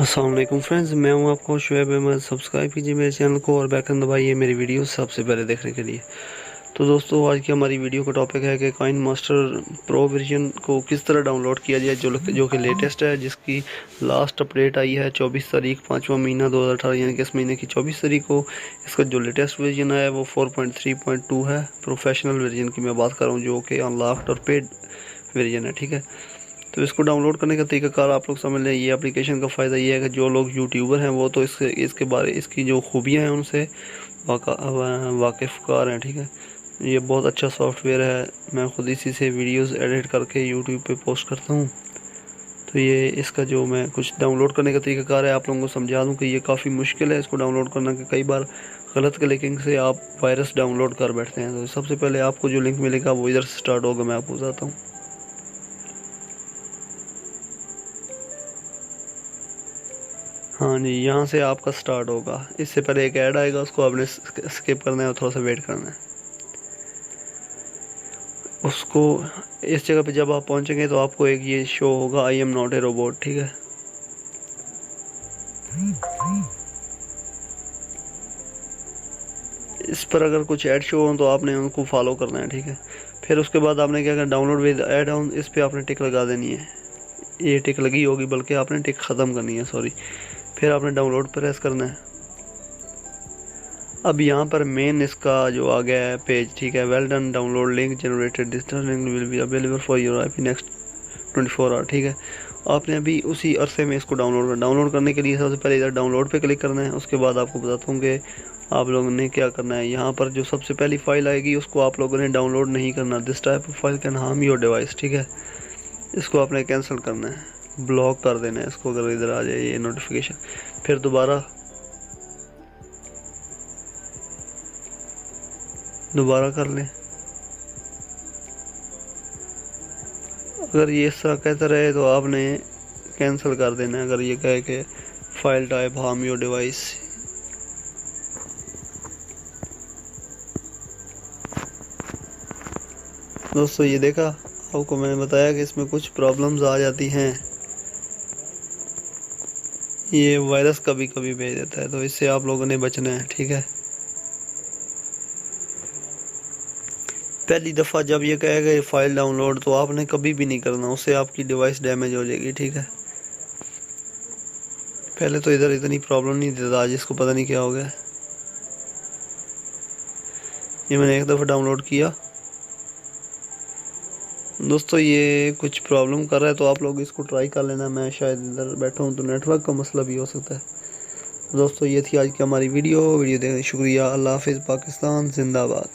अस्सलाम वालेकुम फ्रेंड्स, मैं हूं आपको शोएब अहमद। सब्सक्राइब कीजिए मेरे चैनल को और बेल आइकन दबाइए मेरी वीडियो सबसे पहले देखने के लिए। तो दोस्तों, आज की हमारी वीडियो का टॉपिक है कि काइनमास्टर प्रो वर्जन को किस तरह डाउनलोड किया जाए, जो कि लेटेस्ट है, जिसकी लास्ट अपडेट आई है 24 तारीख 5वां महीना 2018, यानी कि इस महीने की 24 तारीख को। इसका जो लेटेस्ट वर्जन है वो 4.3.2 है। प्रोफेशनल वर्जन की मैं बात कर रहा हूँ, जो कि अनलॉक्ड और पेड वर्जन है, ठीक है। तो इसको डाउनलोड करने का तरीकाकार आप लोग समझ लें। ये एप्लीकेशन का फ़ायदा ये है कि जो लोग यूट्यूबर हैं वो तो इसकी जो खूबियाँ हैं उनसे वाकिफ़कार हैं, ठीक है। ये बहुत अच्छा सॉफ्टवेयर है। मैं ख़ुद इसी से वीडियोस एडिट करके यूट्यूब पे पोस्ट करता हूँ। तो ये इसका जो मैं कुछ डाउनलोड करने का तरीकाकार है आप लोगों को समझा दूँ कि ये काफ़ी मुश्किल है इसको डाउनलोड करना, कि कई बार गलत क्लिकिंग से आप वायरस डाउनलोड कर बैठते हैं। तो सबसे पहले आपको जो लिंक मिलेगा वो इधर से स्टार्ट होगा, मैं आपको बताता हूँ। हाँ जी, यहाँ से आपका स्टार्ट होगा। इससे पहले एक ऐड आएगा, उसको आपने स्किप करना है और थोड़ा सा वेट करना है। उसको इस जगह पे जब आप पहुँचेंगे तो आपको एक ये शो होगा, I am not a robot, ठीक है। इस पर अगर कुछ ऐड शो हो तो आपने उनको फॉलो करना है, ठीक है। फिर उसके बाद आपने क्या करना, डाउनलोड विद ऐड ऑन, इस पर आपने टिक लगा देनी है। ये टिक लगी होगी, बल्कि आपने टिक ख़त्म करनी है, सॉरी। फिर आपने डाउनलोड प्रेस करना है। अब यहाँ पर मेन इसका जो आ गया है पेज, ठीक है। Well done, download link generated, this link will be available for your IP next 24 hour, ठीक है। आपने अभी उसी अरसे में इसको डाउनलोड करने के लिए सबसे पहले इधर डाउनलोड पे क्लिक करना है। उसके बाद आपको बताता हूँ कि आप लोगों ने क्या करना है। यहाँ पर जो सबसे पहली फाइल आएगी उसको आप लोगों ने डाउनलोड नहीं करना। This type of file can harm your device, ठीक है। इसको आपने कैंसिल करना है, ब्लॉक कर देना है इसको, अगर इधर आ जाए ये नोटिफिकेशन। फिर दोबारा कर लें। अगर ये इस तरह कहता रहे तो आपने कैंसिल कर देना है। अगर ये कहे कि file type harm your device, दोस्तों ये देखा, आपको मैंने बताया कि इसमें कुछ प्रॉब्लम्स आ जाती हैं। ये वायरस कभी कभी भेज देता है, तो इससे आप लोगों ने बचना है, ठीक है। पहली दफ़ा जब ये कहेगा ये फाइल डाउनलोड, तो आपने कभी भी नहीं करना, उससे आपकी डिवाइस डैमेज हो जाएगी, ठीक है। पहले तो इधर इतनी प्रॉब्लम नहीं देता, आज इसको पता नहीं क्या हो गया। ये मैंने एक दफ़ा डाउनलोड किया दोस्तों, ये कुछ प्रॉब्लम कर रहा है, तो आप लोग इसको ट्राई कर लेना। मैं शायद इधर बैठा हूँ तो नेटवर्क का मसला भी हो सकता है। दोस्तों ये थी आज की हमारी वीडियो देखने शुक्रिया। अल्लाह हाफिज़। पाकिस्तान जिंदाबाद।